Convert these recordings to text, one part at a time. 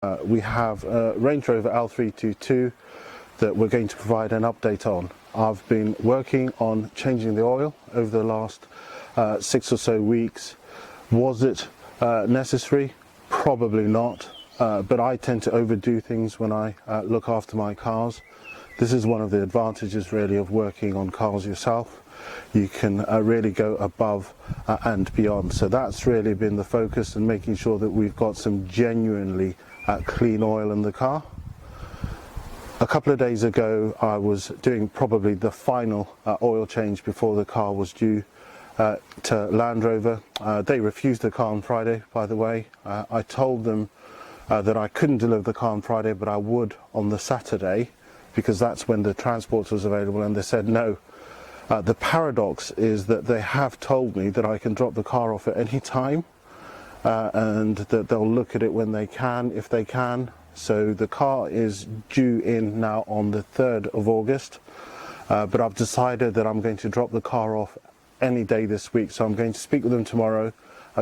We have a Range Rover L322 that we're going to provide an update on. I've been working on changing the oil over the last 6 or so weeks. Was it necessary? Probably not, but I tend to overdo things when I look after my cars. This is one of the advantages really of working on cars yourself. You can really go above and beyond. So that's really been the focus, and making sure that we've got some genuinely clean oil in the car. A couple of days ago I was doing probably the final oil change before the car was due to Land Rover. They refused the car on Friday, by the way. I told them that I couldn't deliver the car on Friday, but I would on the Saturday, because that's when the transport was available, and they said no. The paradox is that they have told me that I can drop the car off at any time, and that they'll look at it when they can, if they can. So the car is due in now on the 3rd of August, but I've decided that I'm going to drop the car off any day this week. So I'm going to speak with them tomorrow,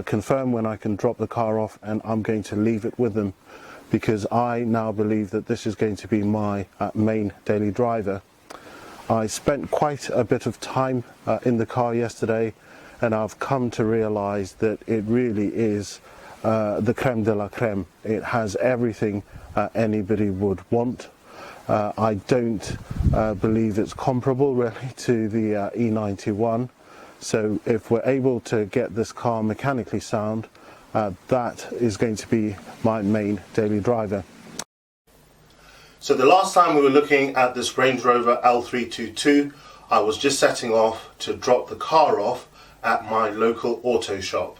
confirm when I can drop the car off, and I'm going to leave it with them, because I now believe that this is going to be my main daily driver. I spent quite a bit of time in the car yesterday, and I've come to realize that it really is the creme de la creme. It has everything anybody would want. I don't believe it's comparable really to the E91. So if we're able to get this car mechanically sound, that is going to be my main daily driver. So the last time we were looking at this Range Rover L322, I was just setting off to drop the car off at my local auto shop.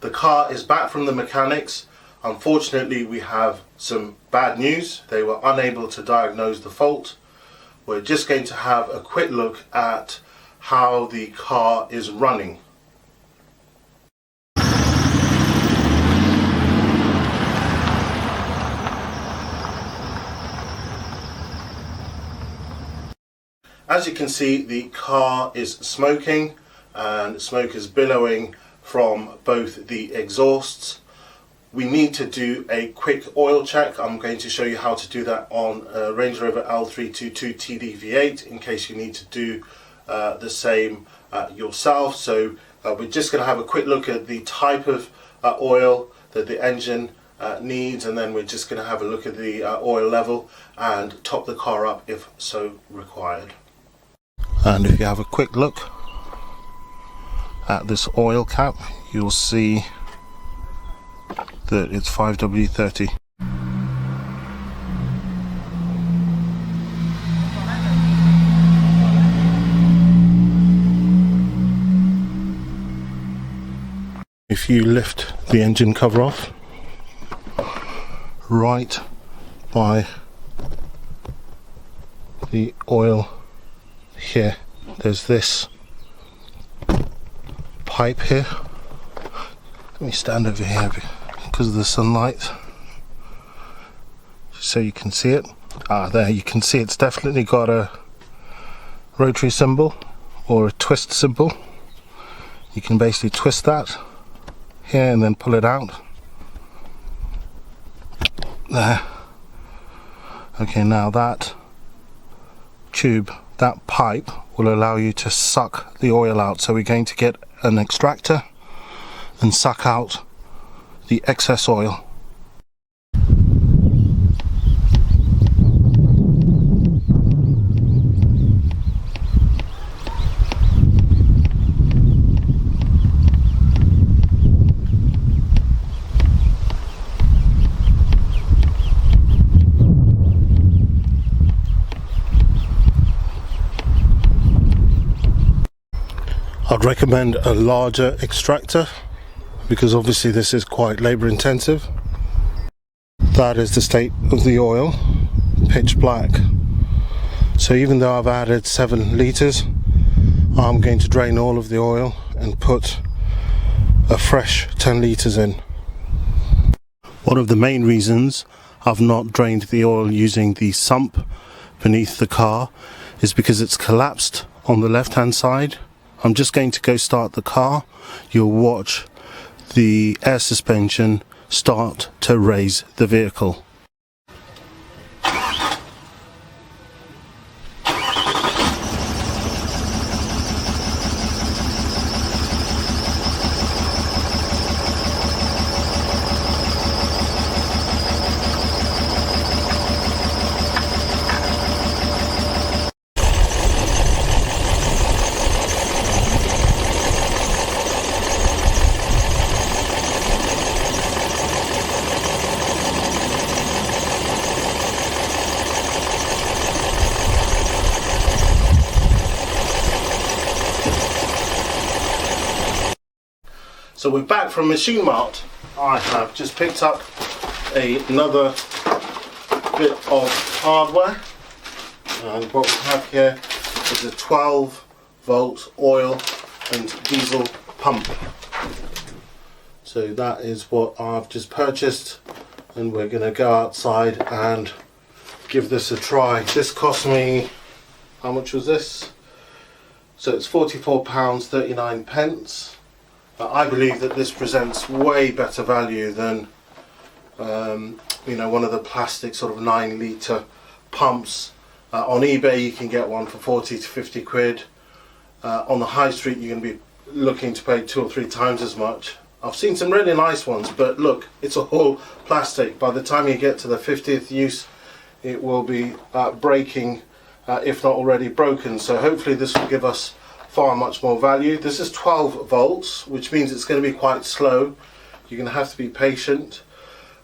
The car is back from the mechanics. Unfortunately, we have some bad news. They were unable to diagnose the fault. We're just going to have a quick look at how the car is running. As you can see, the car is smoking, and smoke is billowing from both the exhausts. We need to do a quick oil check. I'm going to show you how to do that on a Range Rover L322 TD-V8 in case you need to do the same yourself. So we're just going to have a quick look at the type of oil that the engine needs, and then we're just going to have a look at the oil level and top the car up if so required. And if you have a quick look at this oil cap, you'll see that it's 5W30. If you lift the engine cover off, right by the oil here, there's this pipe here. Let me stand over here because of the sunlight so you can see it. There you can see it's definitely got a rotary symbol or a twist symbol. You can basically twist that here and then pull it out. There. Okay, now that tube, that pipe will allow you to suck the oil out. So we're going to get an extractor and suck out the excess oil. I'd recommend a larger extractor because obviously this is quite labor intensive. That is the state of the oil, pitch black. So even though I've added 7 litres, I'm going to drain all of the oil and put a fresh 10 litres in. One of the main reasons I've not drained the oil using the sump beneath the car is because it's collapsed on the left hand side. I'm just going to go start the car. You'll watch the air suspension start to raise the vehicle. So we're back from Machine Mart. I have just picked up another bit of hardware, and what we have here is a 12 volt oil and diesel pump. So that is what I've just purchased, and we're going to go outside and give this a try. This cost me, how much was this? So it's £44.39. I believe that this presents way better value than one of the plastic sort of 9 litre pumps. On eBay you can get one for 40 to 50 quid. On the high street you're going to be looking to pay 2 or 3 times as much. I've seen some really nice ones, but look, it's all plastic. By the time you get to the 50th use it will be breaking, if not already broken. So hopefully this will give us far much more value. This is 12 volts, which means it's going to be quite slow. You're going to have to be patient.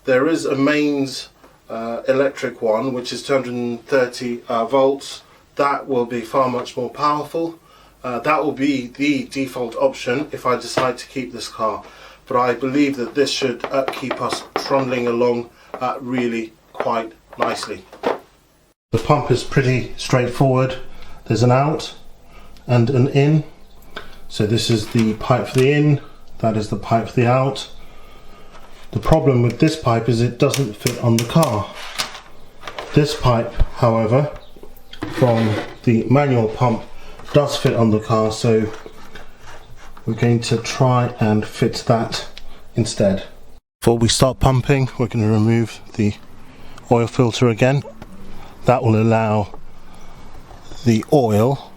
There is a mains electric one, which is 230 volts. That will be far much more powerful. That will be the default option if I decide to keep this car. But I believe that this should keep us trundling along really quite nicely. The pump is pretty straightforward. There's an out and an in. So this is the pipe for the in, that is the pipe for the out. The problem with this pipe is it doesn't fit on the car. This pipe, however, from the manual pump does fit on the car, so we're going to try and fit that instead. Before we start pumping, we're going to remove the oil filter again. That will allow the oil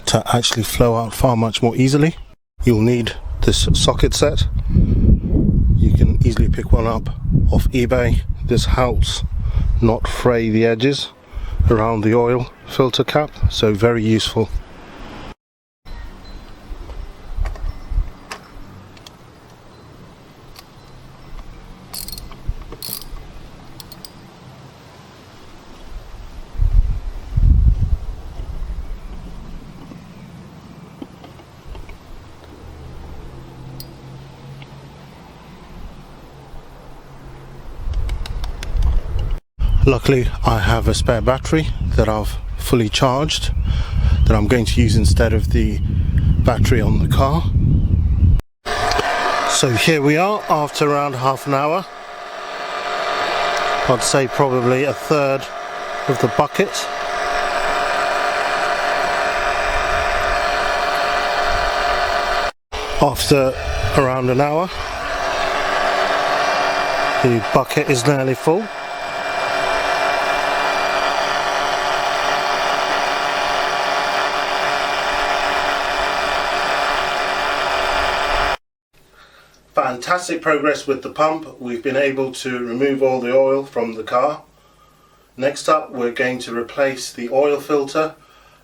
to actually flow out far much more easily. You'll need this socket set. You can easily pick one up off eBay. This helps not fray the edges around the oil filter cap, so very useful. Luckily I have a spare battery that I've fully charged that I'm going to use instead of the battery on the car. So here we are after around half an hour. I'd say probably a third of the bucket. After around an hour the bucket is nearly full. Fantastic progress with the pump. We've been able to remove all the oil from the car. Next up we're going to replace the oil filter,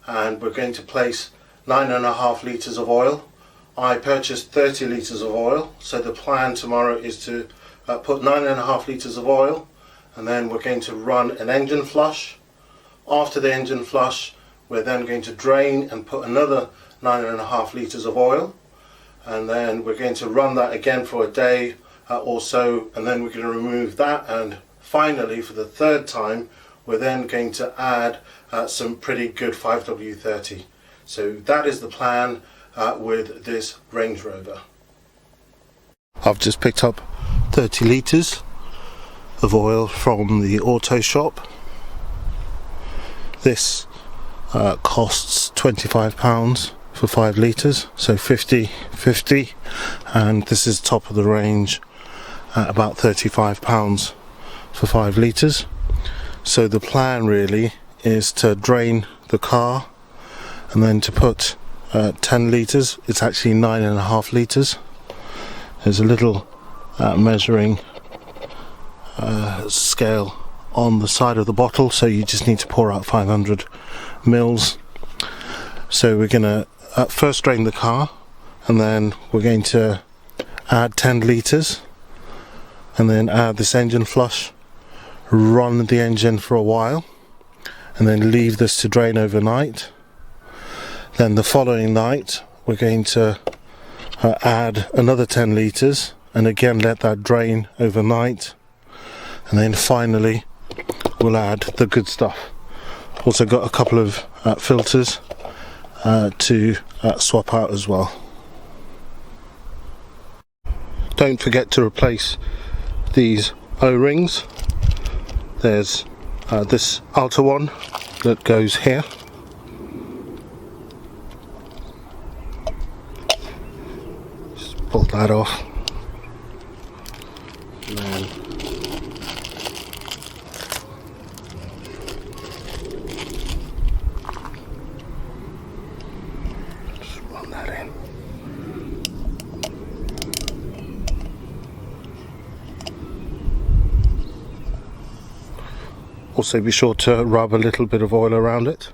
and we're going to place 9.5 litres of oil. I purchased 30 litres of oil, so the plan tomorrow is to put 9.5 litres of oil, and then we're going to run an engine flush. After the engine flush we're then going to drain and put another 9.5 litres of oil, and then we're going to run that again for a day or so, and then we're going to remove that, and finally for the third time we're then going to add some pretty good 5W30. So that is the plan with this Range Rover. I've just picked up 30 litres of oil from the auto shop. This costs £25 for 5 litres, so 50, and this is top of the range at about £35 for 5 litres. So the plan really is to drain the car and then to put 10 litres. It's actually 9.5 litres. There's a little measuring scale on the side of the bottle, so you just need to pour out 500 mils. So we're going to first drain the car, and then we're going to add 10 litres and then add this engine flush, run the engine for a while, and then leave this to drain overnight. Then the following night we're going to add another 10 litres and again let that drain overnight, and then finally we'll add the good stuff. Also got a couple of filters to swap out as well. Don't forget to replace these O-rings. There's this outer one that goes here. Just pull that off. And then just run that in. Also be sure to rub a little bit of oil around it.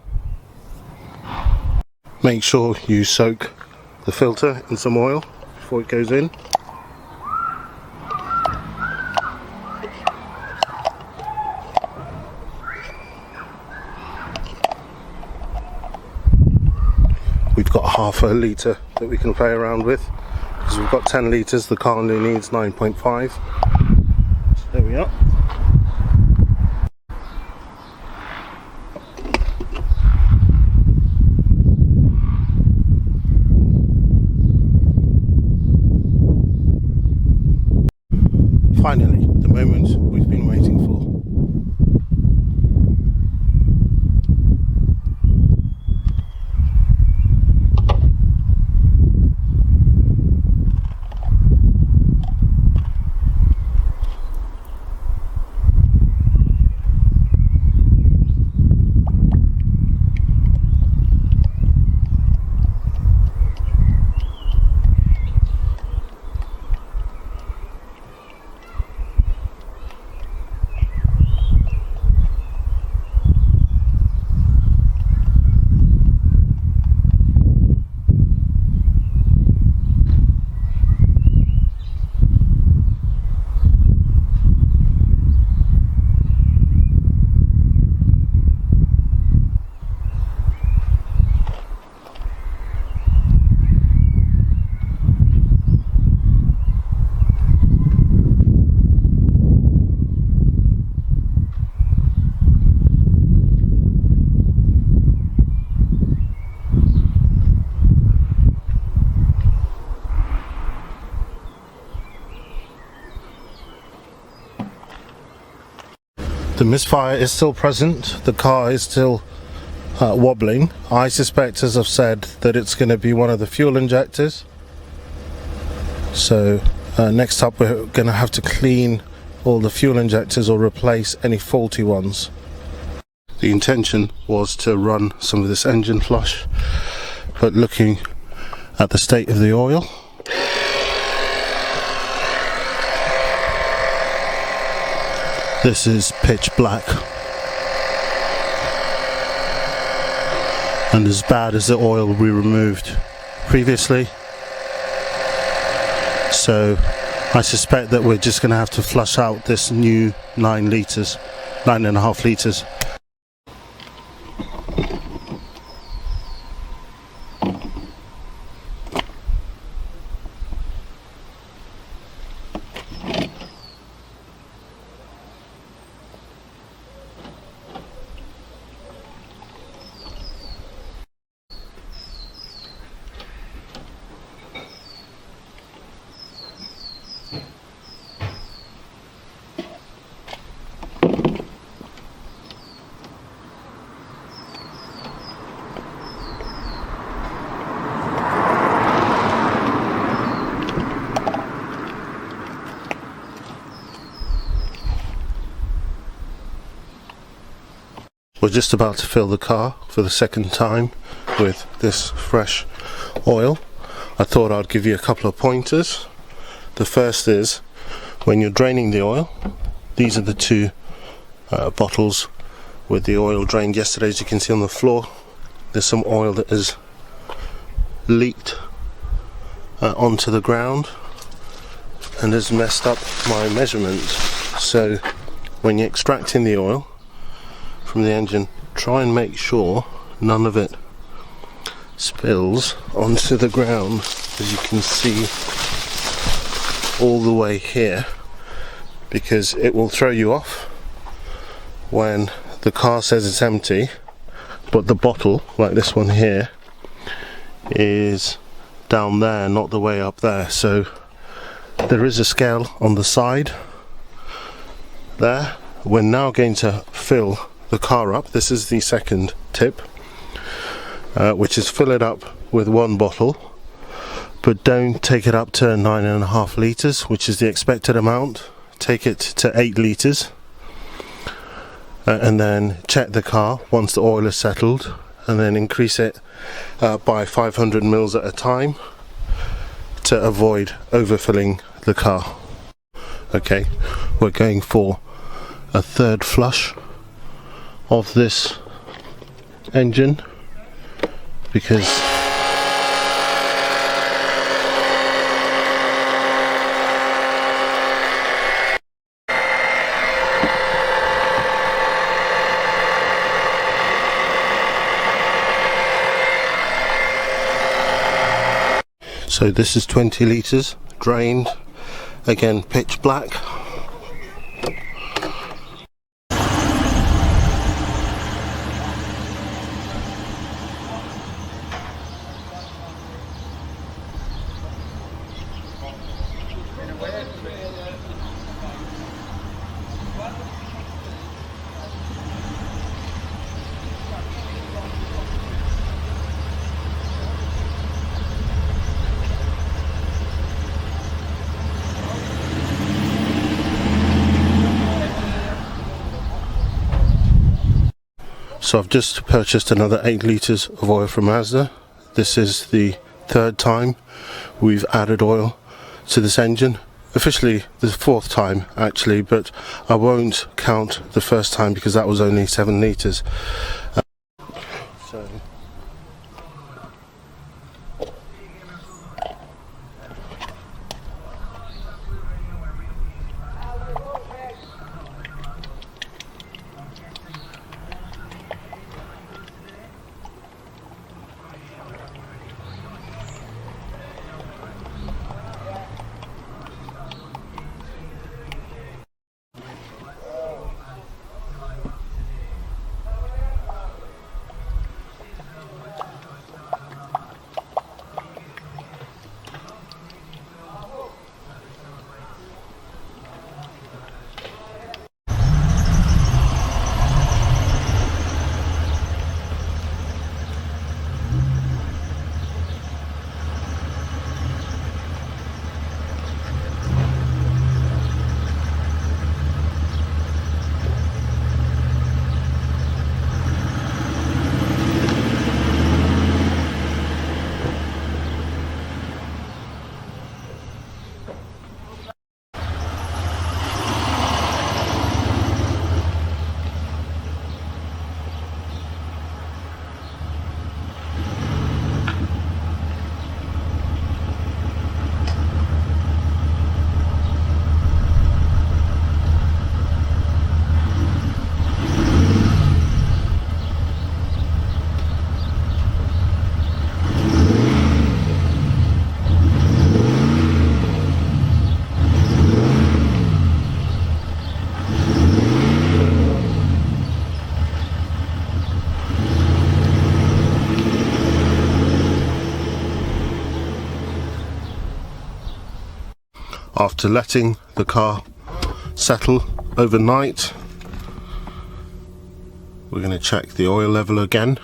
Make sure you soak the filter in some oil before it goes in. We've got half a litre that we can play around with, because we've got 10 litres, the car only needs 9.5. So there we are. Finally, the moment we've been waiting for. The misfire is still present, the car is still wobbling. I suspect, as I've said, that it's going to be one of the fuel injectors. So next up we're going to have to clean all the fuel injectors or replace any faulty ones. The intention was to run some of this engine flush, but looking at the state of the oil, this is pitch black and as bad as the oil we removed previously. So I suspect that we're just going to have to flush out this new 9.5 litres. We're just about to fill the car for the second time with this fresh oil. I thought I'd give you a couple of pointers. The first is, when you're draining the oil, these are the two bottles with the oil drained yesterday. As you can see on the floor, there's some oil that has leaked onto the ground and has messed up my measurements. So when you're extracting the oil from the engine, try and make sure none of it spills onto the ground. As you can see all the way here, because it will throw you off when the car says it's empty, but the bottle, like this one here, is down there, not the way up there. So there is a scale on the side there. We're now going to fill the car up. This is the second tip, which is fill it up with one bottle, but don't take it up to 9.5 litres, which is the expected amount. Take it to 8 litres, and then check the car once the oil is settled, and then increase it by 500 mils at a time to avoid overfilling the car. Okay, we're going for a third flush of this engine, because so this is 20 litres drained, again pitch black. So I've just purchased another 8 litres of oil from Mazda. This is the third time we've added oil to this engine. Officially the fourth time actually, but I won't count the first time because that was only 7 litres. After letting the car settle overnight, we're going to check the oil level again.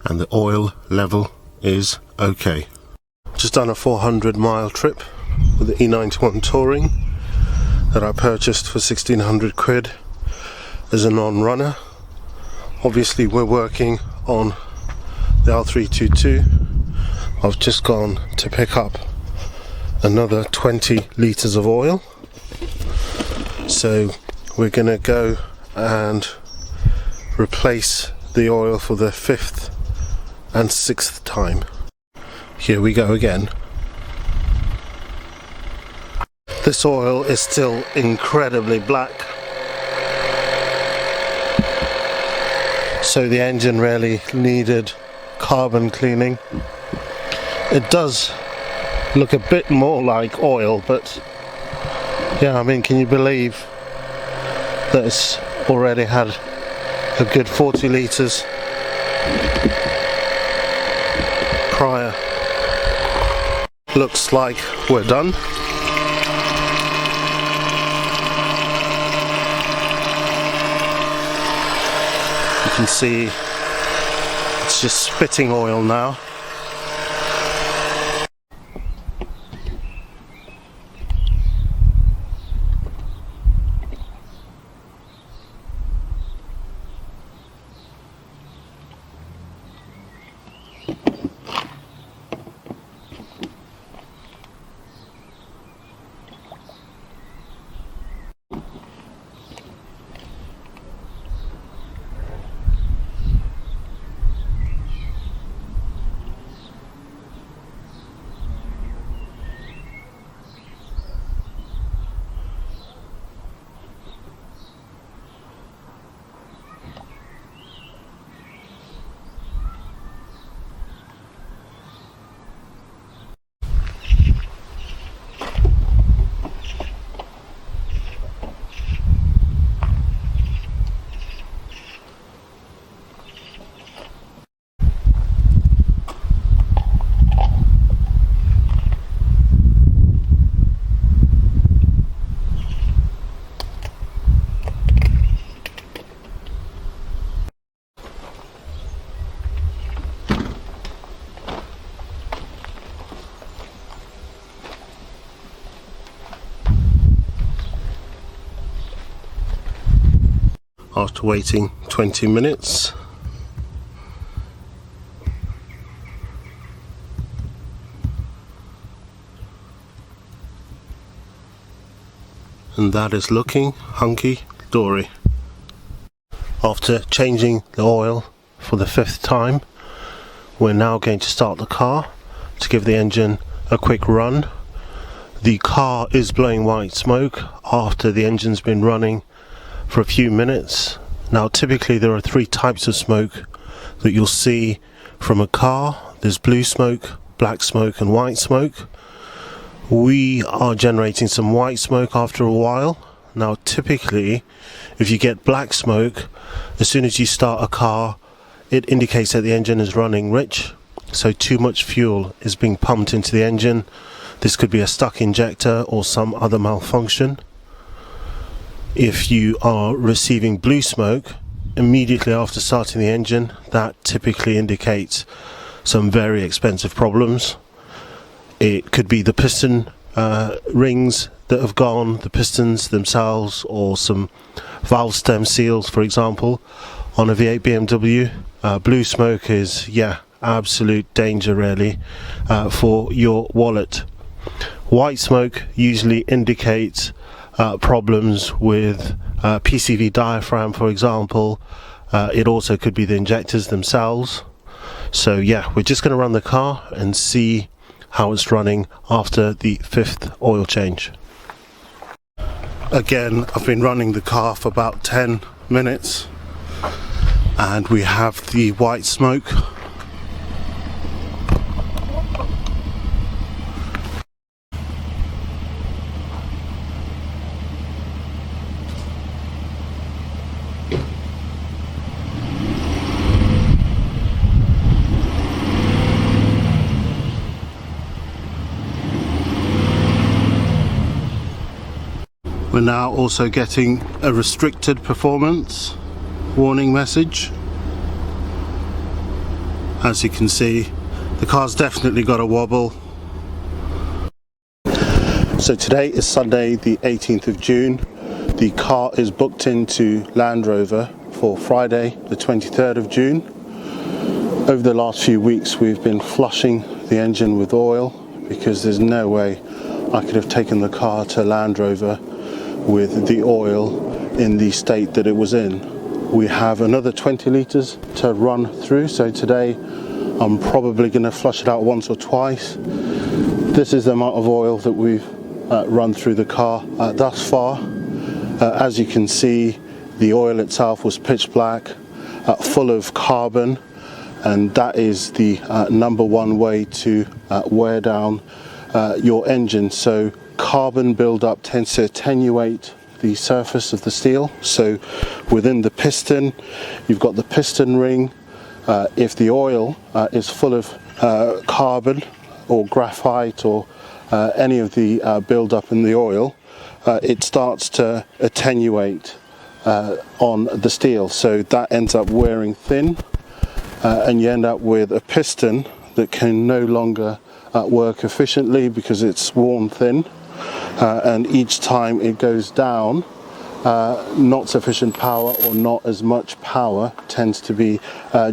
and the oil level is okay. Just done a 400-mile trip with the E91 Touring that I purchased for 1600 quid as a non-runner. Obviously we're working on the L322. I've just gone to pick up another 20 litres of oil, so we're gonna go and replace the oil for the 5th and 6th time. Here we go again. This oil is still incredibly black, so the engine really needed carbon cleaning. It does look a bit more like oil, but yeah, I mean, can you believe that it's already had a good 40 litres prior. Looks like we're done. You can see it's just spitting oil now. After waiting 20 minutes, and that is looking hunky-dory. After changing the oil for the 5th time, we're now going to start the car to give the engine a quick run. The car is blowing white smoke after the engine's been running for a few minutes. Now typically there are 3 types of smoke that you'll see from a car. There's blue smoke, black smoke and white smoke. We are generating some white smoke after a while. Now typically if you get black smoke, as soon as you start a car, it indicates that the engine is running rich, so too much fuel is being pumped into the engine. This could be a stuck injector or some other malfunction. If you are receiving blue smoke immediately after starting the engine, that typically indicates some very expensive problems. It could be the piston rings that have gone, the pistons themselves, or some valve stem seals, for example, on a V8 BMW. Blue smoke is, yeah, absolute danger really for your wallet. White smoke usually indicates problems with PCV diaphragm, for example. It also could be the injectors themselves. So yeah, we're just going to run the car and see how it's running after the 5th oil change. Again, I've been running the car for about 10 minutes and we have the white smoke. We're now also getting a restricted performance warning message, As you can see, the car's definitely got a wobble. So today is Sunday the 18th of June. The car is booked into Land Rover for Friday the 23rd of June. Over the last few weeks we've been flushing the engine with oil because there's no way I could have taken the car to Land Rover with the oil in the state that it was in. We have another 20 litres to run through, so today I'm probably going to flush it out once or twice. This is the amount of oil that we've run through the car thus far. As you can see, the oil itself was pitch black, full of carbon, and that is the number one way to wear down your engine. So carbon buildup tends to attenuate the surface of the steel. So within the piston, you've got the piston ring. If the oil is full of carbon or graphite or any of the buildup in the oil, it starts to attenuate on the steel. So that ends up wearing thin, and you end up with a piston that can no longer work efficiently because it's worn thin. And each time it goes down, not sufficient power or not as much power tends to be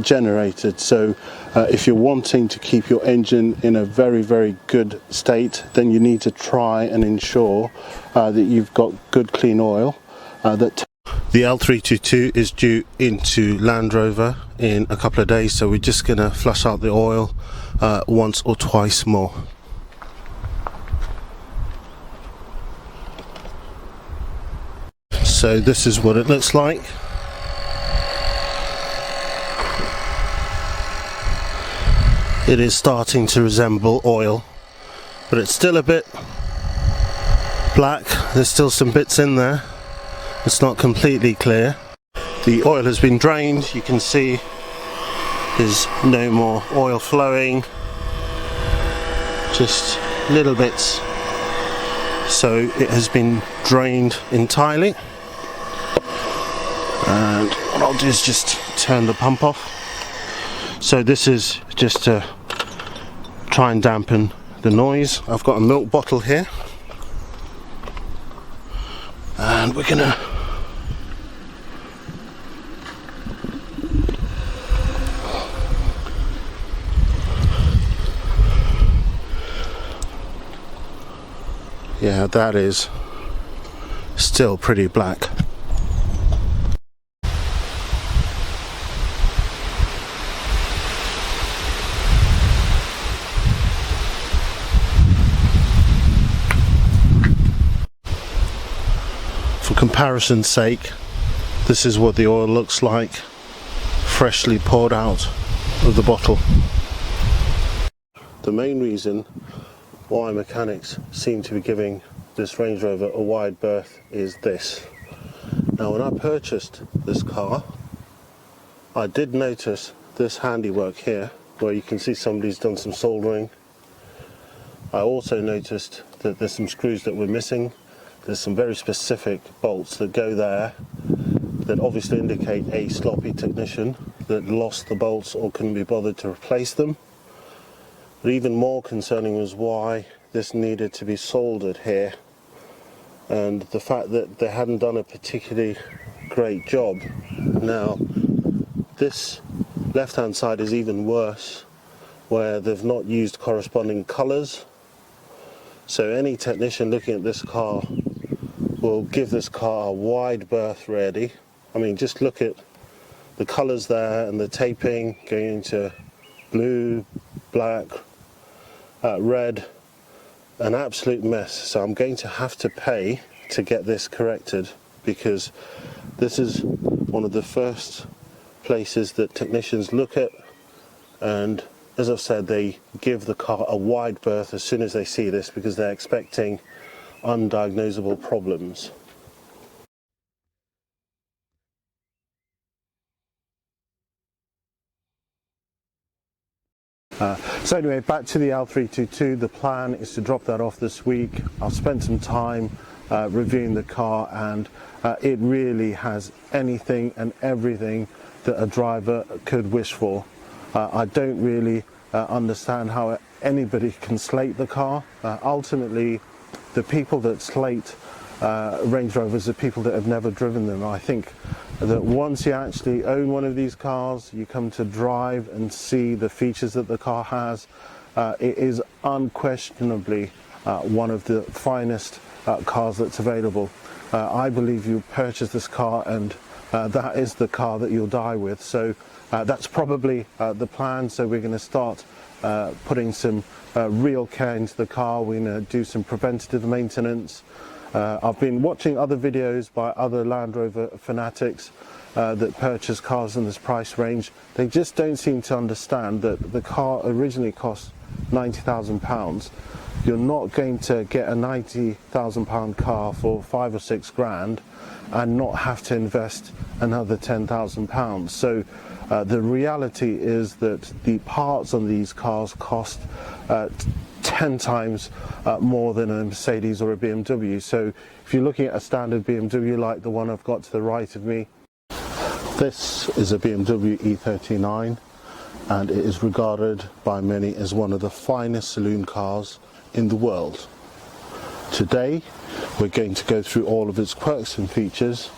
generated. So if you're wanting to keep your engine in a very, very good state, then you need to try and ensure that you've got good clean oil. The L322 is due into Land Rover in a couple of days, so we're just going to flush out the oil once or twice more. So this is what it looks like. It is starting to resemble oil, but it's still a bit black. There's still some bits in there. It's not completely clear. The oil has been drained. You can see there's no more oil flowing, just little bits. So it has been drained entirely. And what I'll do is just turn the pump off. So this is just to try and dampen the noise. I've got a milk bottle here, and we're gonna yeah, that is still pretty black. For comparison's sake, this is what the oil looks like freshly poured out of the bottle. The main reason why mechanics seem to be giving this Range Rover a wide berth is this. Now, when I purchased this car, I did notice this handiwork here where you can see somebody's done some soldering. I also noticed that there's some screws that were missing. There's some very specific bolts that go there that obviously indicate a sloppy technician that lost the bolts or couldn't be bothered to replace them. But even more concerning was why this needed to be soldered here, and the fact that they hadn't done a particularly great job. Now, this left hand side is even worse, where they've not used corresponding colours. So any technician looking at this car will give this car a wide berth ready. I mean, just look at the colours there and the taping going into blue, black, red, an absolute mess. So I'm going to have to pay to get this corrected, because this is one of the first places that technicians look at, and as I've said, they give the car a wide berth as soon as they see this because they're expecting undiagnosable problems. So anyway, back to the L322. The plan is to drop that off this week. I've spent some time reviewing the car, and it really has anything and everything that a driver could wish for. I don't really understand how anybody can slate the car. Ultimately, the people that slate Range Rovers are people that have never driven them. I think that once you actually own one of these cars, you come to drive and see the features that the car has, it is unquestionably one of the finest cars that's available. I believe you purchase this car and that is the car that you'll die with. So that's probably the plan. So we're going to start putting some real care into the car. We're going to do some preventative maintenance. I've been watching other videos by other Land Rover fanatics that purchase cars in this price range. They just don't seem to understand that the car originally cost £90,000. You're not going to get a £90,000 car for 5 or 6 grand and not have to invest another £10,000. So the reality is that the parts on these cars cost 10 times more than a Mercedes or a BMW. So if you're looking at a standard BMW like the one I've got to the right of me, this is a BMW E39 and it is regarded by many as one of the finest saloon cars in the world. Today we're going to go through all of its quirks and features,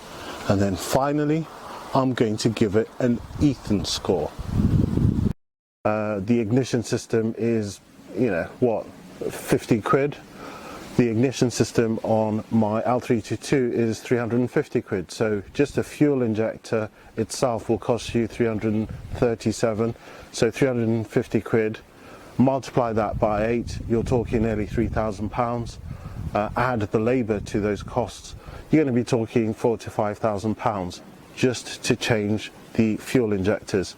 and then finally I'm going to give it an Ethan score. The ignition system is, you know, what, 50 quid? The ignition system on my L322 is 350 quid. So just a fuel injector itself will cost you 337. So 350 quid. Multiply that by 8, you're talking nearly £3,000. Add the labour to those costs, you're going to be talking £4,000 to £5,000 just to change the fuel injectors.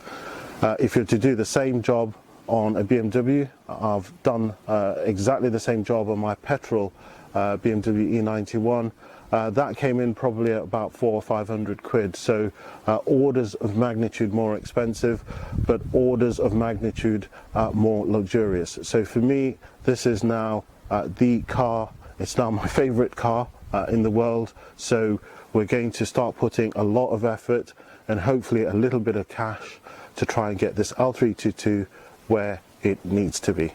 If you're to do the same job on a BMW, I've done exactly the same job on my petrol BMW E91. That came in probably at about 400 or 500 quid. So orders of magnitude more expensive, but orders of magnitude more luxurious. So for me, this is now the car. It's now my favorite car in the world. So we're going to start putting a lot of effort and hopefully a little bit of cash to try and get this L322 where it needs to be.